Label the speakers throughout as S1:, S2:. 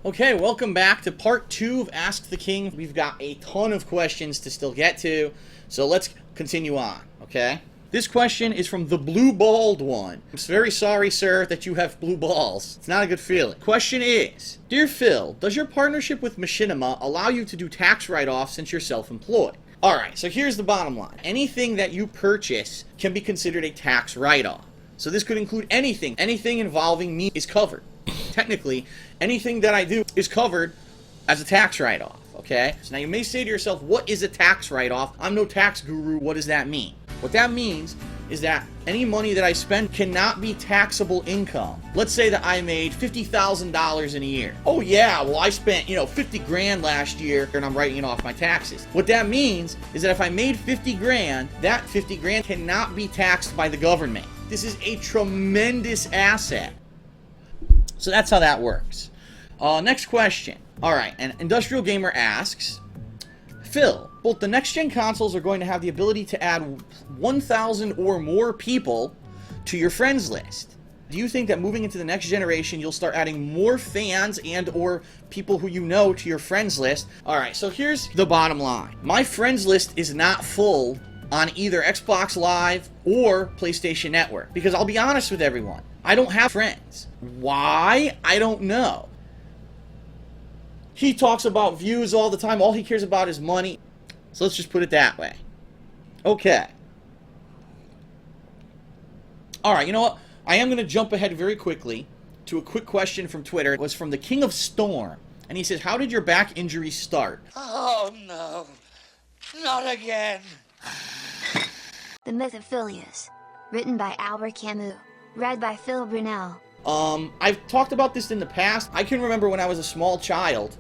S1: Okay, welcome back to part 2 of Ask the King. We've got a ton of questions to still get to, so let's continue on, okay? This question is from the blue balled one. I'm very sorry, sir, that you have blue balls. It's not a good feeling. Question is, Dear Phil, does your partnership with Machinima allow you to do tax write-offs since you're self-employed? Alright, so here's the bottom line. Anything that you purchase can be considered a tax write-off. So this could include anything. Anything involving me is covered. Technically, anything that I do is covered as a tax write-off, okay? So now you may say to yourself, what is a tax write-off? I'm no tax guru. What does that mean? What that means is that any money that I spend cannot be taxable income. Let's say that I made $50,000 in a year. Oh yeah, well I spent, 50 grand last year and I'm writing it off my taxes. What that means is that if I made 50 grand, that 50 grand cannot be taxed by the government. This is a tremendous asset. So that's how that works. Next question. Alright, an Industrial Gamer asks, Phil, both the next-gen consoles are going to have the ability to add 1,000 or more people to your friends list. Do you think that moving into the next generation, you'll start adding more fans and or people who you know to your friends list? Alright, so here's the bottom line. My friends list is not full on either Xbox Live or PlayStation Network. Because I'll be honest with everyone, I don't have friends. Why? I don't know. He talks about views all the time. All he cares about is money. So let's just put it that way. Okay. Alright, you know what? I am going to jump ahead very quickly to a quick question from Twitter. It was from the King of Storm. And he says, how did your back injury start?
S2: Oh no. Not again.
S3: The Myth of Phileas. Written by Albert Camus. Read by Phil Brunel.
S1: I've talked about this in the past. I can remember when I was a small child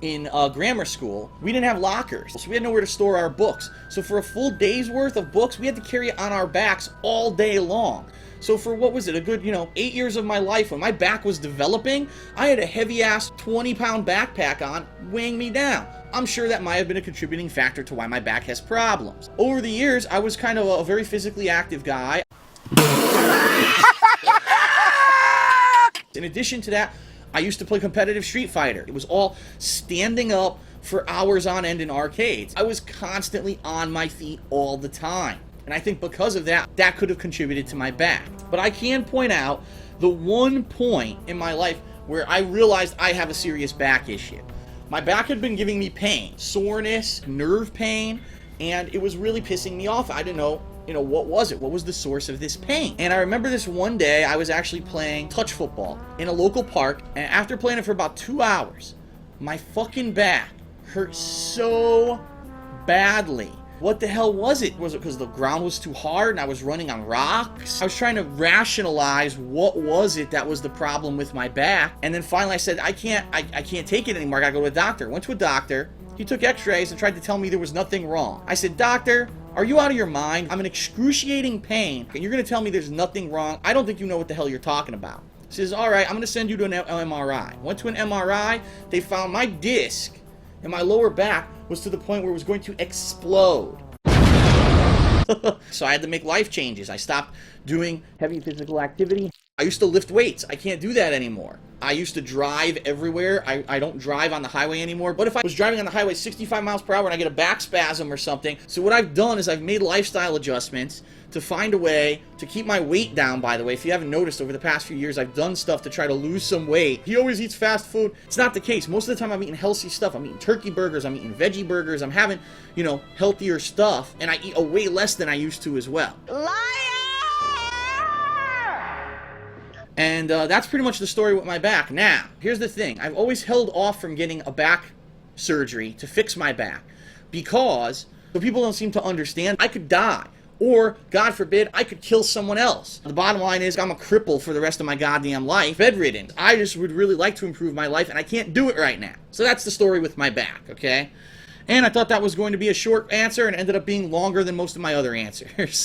S1: in grammar school, we didn't have lockers, so we had nowhere to store our books. So for a full day's worth of books, we had to carry it on our backs all day long. So for, what was it, a good, 8 years of my life, when my back was developing, I had a heavy-ass 20-pound backpack on, weighing me down. I'm sure that might have been a contributing factor to why my back has problems. Over the years, I was kind of a very physically active guy. In addition to that, I used to play competitive Street Fighter. It was all standing up for hours on end in arcades. I was constantly on my feet all the time. And I think because of that, that could have contributed to my back. But I can point out the one point in my life where I realized I have a serious back issue. My back had been giving me pain, soreness, nerve pain, and it was really pissing me off. I didn't know, what was it? What was the source of this pain? And I remember this one day, I was actually playing touch football in a local park, and after playing it for about 2 hours, my fucking back hurt so badly. What the hell was it? Was it because the ground was too hard and I was running on rocks? I was trying to rationalize what was it that was the problem with my back. And then finally I said, I can't take it anymore. I gotta go to a doctor. Went to a doctor. He took x-rays and tried to tell me there was nothing wrong. I said, doctor, are you out of your mind? I'm in excruciating pain and you're gonna tell me there's nothing wrong? I don't think you know what the hell you're talking about. He says, alright, I'm gonna send you to an MRI. Went to an MRI. They found my disc in my lower back was to the point where it was going to explode. So I had to make life changes. I stopped doing heavy physical activity. I used to lift weights. I can't do that anymore. I used to drive everywhere. I don't drive on the highway anymore. But if I was driving on the highway 65 miles per hour and I get a back spasm or something, so what I've done is I've made lifestyle adjustments to find a way to keep my weight down, by the way. If you haven't noticed, over the past few years, I've done stuff to try to lose some weight. He always eats fast food. It's not the case. Most of the time, I'm eating healthy stuff. I'm eating turkey burgers. I'm eating veggie burgers. I'm having, healthier stuff. And I eat a way less than I used to as well.
S3: Liar!
S1: And that's pretty much the story with my back. Now, here's the thing. I've always held off from getting a back surgery to fix my back because the people don't seem to understand. I could die. Or, God forbid, I could kill someone else. The bottom line is I'm a cripple for the rest of my goddamn life. Bedridden. I just would really like to improve my life, and I can't do it right now. So that's the story with my back, okay? And I thought that was going to be a short answer, and it ended up being longer than most of my other answers.